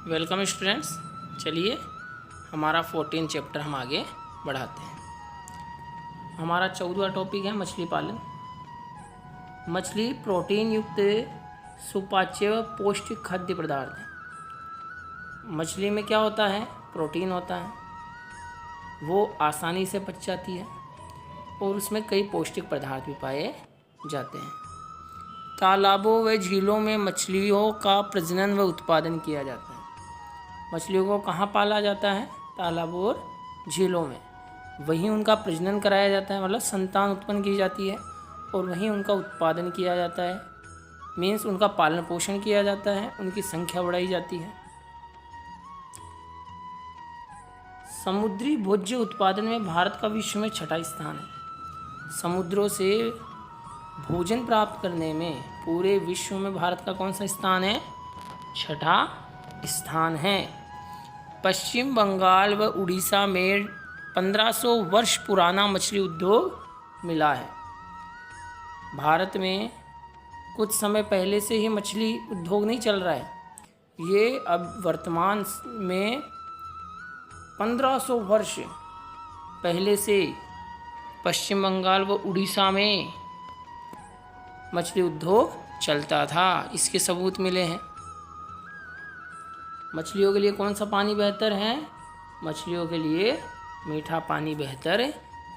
Welcome students. चलिए हमारा 14 chapter हम आगे बढ़ाते हैं। हमारा 14वां टॉपिक है मछली पालन। मछली प्रोटीन युक्त सुपाच्य व पौष्टिक खाद्य पदार्थ है। मछली में क्या होता है? प्रोटीन होता है, वो आसानी से पच जाती है और उसमें कई पौष्टिक पदार्थ भी पाए जाते हैं। तालाबों व झीलों में मछलियों का प्रजनन व उत्पादन किया जाता है। मछलियों को कहाँ पाला जाता है? तालाबों और झीलों में। वहीं उनका प्रजनन कराया जाता है, मतलब संतान उत्पन्न की जाती है और वहीं उनका उत्पादन किया जाता है। मीन्स उनका पालन पोषण किया जाता है, उनकी संख्या बढ़ाई जाती है। समुद्री भोज्य उत्पादन में भारत का विश्व में 6ठा स्थान है। समुद्रों से भोजन प्राप्त करने में पूरे विश्व में भारत का कौन सा स्थान है? 6ठा स्थान है। पश्चिम बंगाल व उड़ीसा में 1500 वर्ष पुराना मछली उद्योग मिला है। भारत में कुछ समय पहले से ही मछली उद्योग नहीं चल रहा है, ये अब वर्तमान में 1500 वर्ष पहले से पश्चिम बंगाल व उड़ीसा में मछली उद्योग चलता था। इसके सबूत मिले हैं। मछलियों के लिए कौन सा पानी बेहतर है? मछलियों के लिए मीठा पानी बेहतर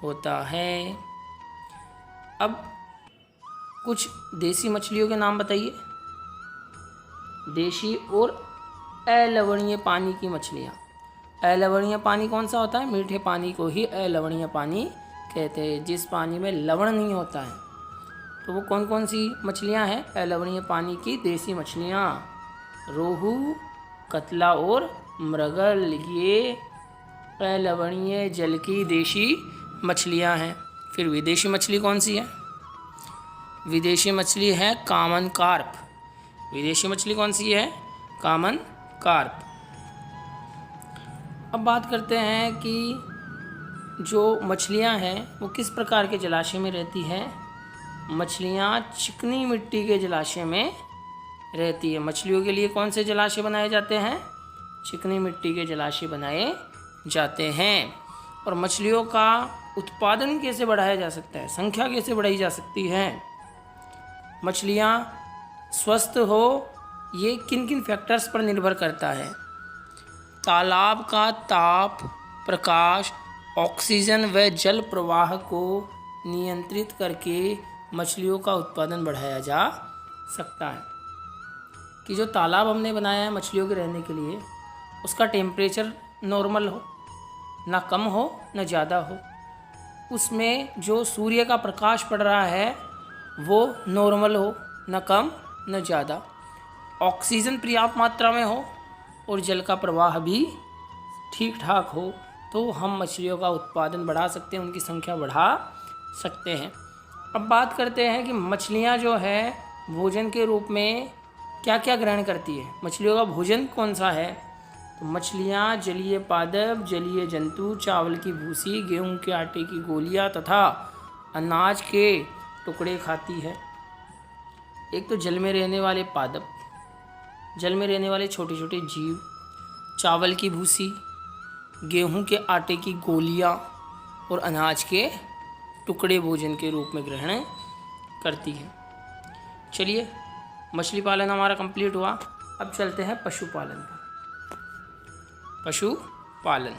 होता है। अब कुछ देसी मछलियों के नाम बताइए। देशी और अलवणीय पानी की मछलियाँ। अलवणीय पानी कौन सा होता है? मीठे पानी को ही अलवणीय पानी कहते हैं, जिस पानी में लवण नहीं होता है। तो वो कौन कौन सी मछलियाँ हैं अलवणीय पानी की? देसी मछलियाँ रोहू, कतला और मृगल, ये अलवणीय जल की देशी मछलियाँ हैं। फिर विदेशी मछली कौन सी है? विदेशी मछली है कॉमन कार्प। विदेशी मछली कौन सी है? Common carp. अब बात करते हैं कि जो मछलियाँ हैं वो किस प्रकार के जलाशय में रहती है। मछलियाँ चिकनी मिट्टी के जलाशय में रहती है। मछलियों के लिए कौन से जलाशय बनाए जाते हैं? चिकनी मिट्टी के जलाशय बनाए जाते हैं। और मछलियों का उत्पादन कैसे बढ़ाया जा सकता है? संख्या कैसे बढ़ाई जा सकती है? मछलियाँ स्वस्थ हो, ये किन किन फैक्टर्स पर निर्भर करता है? तालाब का ताप, प्रकाश, ऑक्सीजन व जल प्रवाह को नियंत्रित करके मछलियों का उत्पादन बढ़ाया जा सकता है। कि जो तालाब हमने बनाया है मछलियों के रहने के लिए, उसका टेम्परेचर नॉर्मल हो, ना कम हो ना ज़्यादा हो। उसमें जो सूर्य का प्रकाश पड़ रहा है वो नॉर्मल हो, ना कम ना ज़्यादा। ऑक्सीजन पर्याप्त मात्रा में हो और जल का प्रवाह भी ठीक ठाक हो, तो हम मछलियों का उत्पादन बढ़ा सकते हैं, उनकी संख्या बढ़ा सकते हैं। अब बात करते हैं कि मछलियाँ जो है भोजन के रूप में क्या क्या ग्रहण करती है। मछलियों का भोजन कौन सा है? तो मछलियाँ जलीय पादप, जलीय जंतु, चावल की भूसी, गेहूं के आटे की गोलियां तथा अनाज के टुकड़े खाती है। एक तो जल में रहने वाले पादप, जल में रहने वाले छोटे छोटे जीव, चावल की भूसी, गेहूं के आटे की गोलियां और अनाज के टुकड़े भोजन के रूप में ग्रहण करती है। चलिए, मछली पालन हमारा कंप्लीट हुआ। अब चलते हैं पशुपालन पर। पशुपालन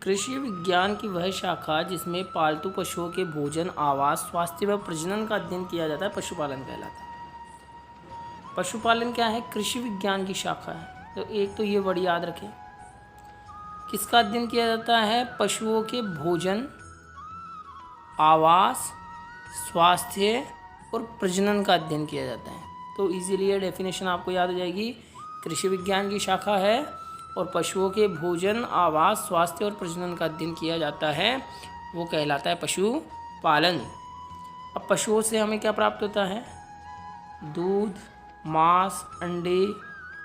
कृषि विज्ञान की वह शाखा जिसमें पालतू पशुओं के भोजन, आवास, स्वास्थ्य व प्रजनन का अध्ययन किया जाता है, पशुपालन कहलाता है। पशुपालन क्या है? कृषि विज्ञान की शाखा है। तो एक तो ये वर्ड याद रखें, किसका अध्ययन किया जाता है? पशुओं के भोजन, आवास, स्वास्थ्य और प्रजनन का अध्ययन किया जाता है। तो इजीली ये डेफिनेशन आपको याद हो जाएगी। कृषि विज्ञान की शाखा है और पशुओं के भोजन, आवास, स्वास्थ्य और प्रजनन का अध्ययन किया जाता है, वो कहलाता है पशुपालन। अब पशुओं से हमें क्या प्राप्त होता है? दूध, मांस, अंडे,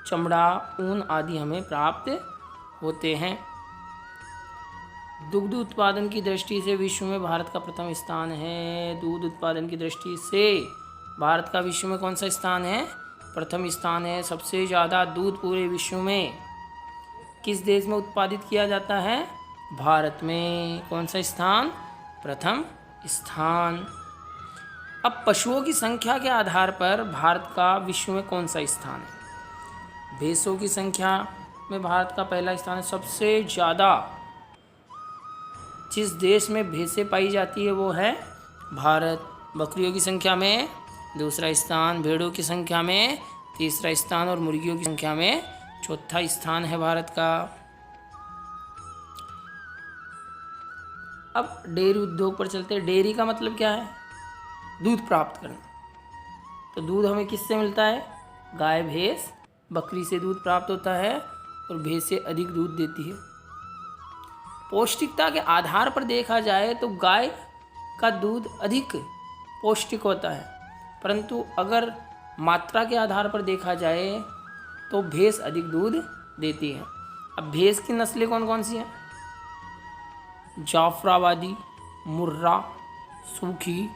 चमड़ा, ऊन आदि हमें प्राप्त होते हैं। दुग्ध उत्पादन की दृष्टि से विश्व में भारत का प्रथम स्थान है। दूध उत्पादन की दृष्टि से भारत का विश्व में कौन सा स्थान है? प्रथम स्थान है। सबसे ज़्यादा दूध पूरे विश्व में किस देश में उत्पादित किया जाता है? भारत में। कौन सा स्थान? प्रथम स्थान। अब पशुओं की संख्या के आधार पर भारत का विश्व में कौन सा स्थान है? भैंसों की संख्या में भारत का पहला स्थान है। सबसे ज़्यादा जिस देश में भैंसें पाई जाती है वो है भारत। बकरियों की संख्या में दूसरा स्थान, भेड़ों की संख्या में तीसरा स्थान और मुर्गियों की संख्या में चौथा स्थान है भारत का। अब डेयरी उद्योग पर चलते हैं। डेयरी का मतलब क्या है? दूध प्राप्त करना। तो दूध हमें किससे मिलता है? गाय, भैंस, बकरी से दूध प्राप्त होता है और भैंस से अधिक दूध देती है। पौष्टिकता के आधार पर देखा जाए तो गाय का दूध अधिक पौष्टिक होता है, परंतु अगर मात्रा के आधार पर देखा जाए तो भैंस अधिक दूध देती है। अब भैंस की नस्लें कौन कौन सी हैं? जाफराबादी, मुर्रा, सूखी,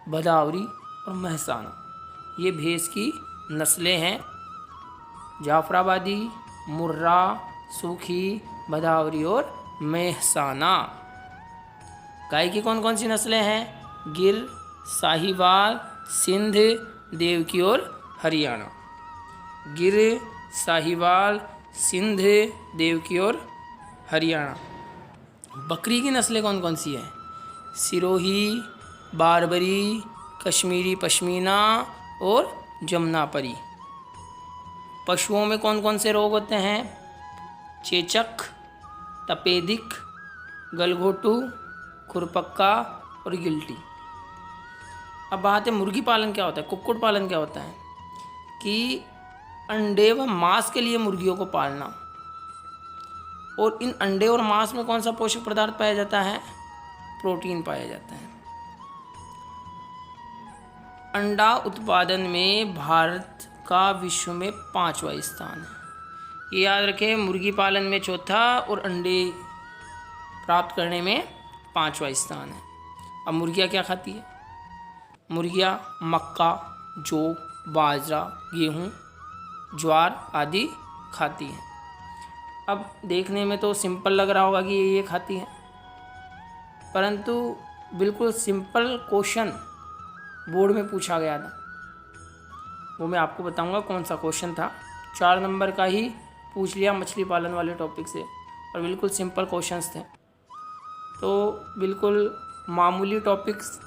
भदावरी और महसाना। ये भैंस की नस्लें हैं। जाफराबादी, मुर्रा, सूखी, भदावरी और महसाना। गाय की कौन कौन सी नस्लें हैं? गिर, साहिवाल, सिंध, देवकी और हरियाणा। गिर, साहिवाल, सिंध, देवकी और हरियाणा। बकरी की नस्लें कौन कौन सी हैं? सिरोही, बारबरी, कश्मीरी पश्मीना और जमुनापरी। पशुओं में कौन कौन से रोग होते हैं? चेचक, तपेदिक, गलघोटू, खुरपक्का और गिल्टी। अब बात है मुर्गी पालन क्या होता है, कुक्कुट पालन क्या होता है? कि अंडे व मांस के लिए मुर्गियों को पालना। और इन अंडे और मांस में कौन सा पोषक पदार्थ पाया जाता है? प्रोटीन पाया जाता है। अंडा उत्पादन में भारत का विश्व में 5वां स्थान है। ये याद रखें, मुर्गी पालन में चौथा और अंडे प्राप्त करने में 5वां स्थान है। अब मुर्गियाँ क्या खाती है? मुर्गियाँ मक्का, जौ, बाजरा, गेहूँ, ज्वार आदि खाती हैं। अब देखने में तो सिंपल लग रहा होगा कि ये खाती हैं, परंतु बिल्कुल सिंपल क्वेश्चन बोर्ड में पूछा गया था, वो मैं आपको बताऊंगा कौन सा क्वेश्चन था। 4 नंबर का ही पूछ लिया मछली पालन वाले टॉपिक से, और बिल्कुल सिंपल क्वेश्चंस थे। तो बिल्कुल मामूली टॉपिक्स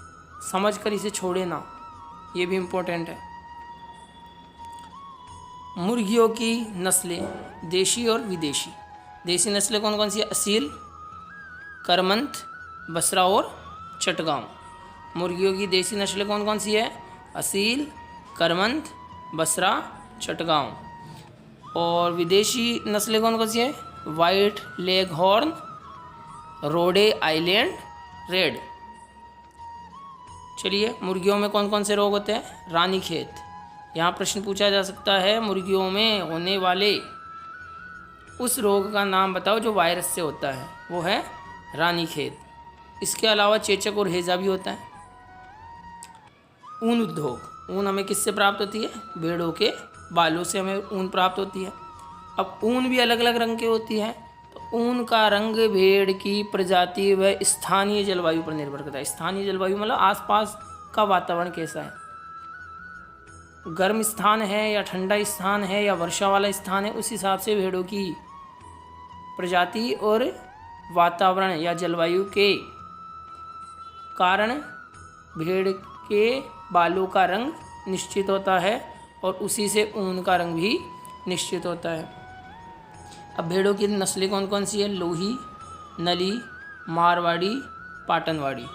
समझ कर इसे छोड़े ना, ये भी इम्पोर्टेंट है। मुर्गियों की नस्लें देशी और विदेशी। देशी नस्लें कौन कौन सी है? असील, करमंथ, बसरा और चटगांव। मुर्गियों की देशी नस्लें कौन कौन सी है? असील, करमंथ, बसरा, चटगांव। और विदेशी नस्लें कौन कौन सी है? वाइट लेगहॉर्न, रोडे आइलैंड रेड। चलिए, मुर्गियों में कौन कौन से रोग होते हैं? रानीखेत। यहाँ प्रश्न पूछा जा सकता है, मुर्गियों में होने वाले उस रोग का नाम बताओ जो वायरस से होता है, वो है रानीखेत। इसके अलावा चेचक और हैजा भी होता है। ऊन उद्योग। ऊन हमें किससे प्राप्त होती है? भेड़ों के बालों से हमें ऊन प्राप्त होती है। अब ऊन भी अलग अलग रंग की होती है, तो ऊन का रंग भेड़ की प्रजाति व स्थानीय जलवायु पर निर्भर करता है। स्थानीय जलवायु मतलब आसपास का वातावरण कैसा है, गर्म स्थान है या ठंडा स्थान है या वर्षा वाला स्थान है, उस हिसाब से भेड़ों की प्रजाति और वातावरण या जलवायु के कारण भेड़ के बालों का रंग निश्चित होता है और उसी से ऊन का रंग भी निश्चित होता है। अब भेड़ों की नस्लें कौन कौन सी है? लोही, नली, मारवाड़ी, पाटनवाड़ी।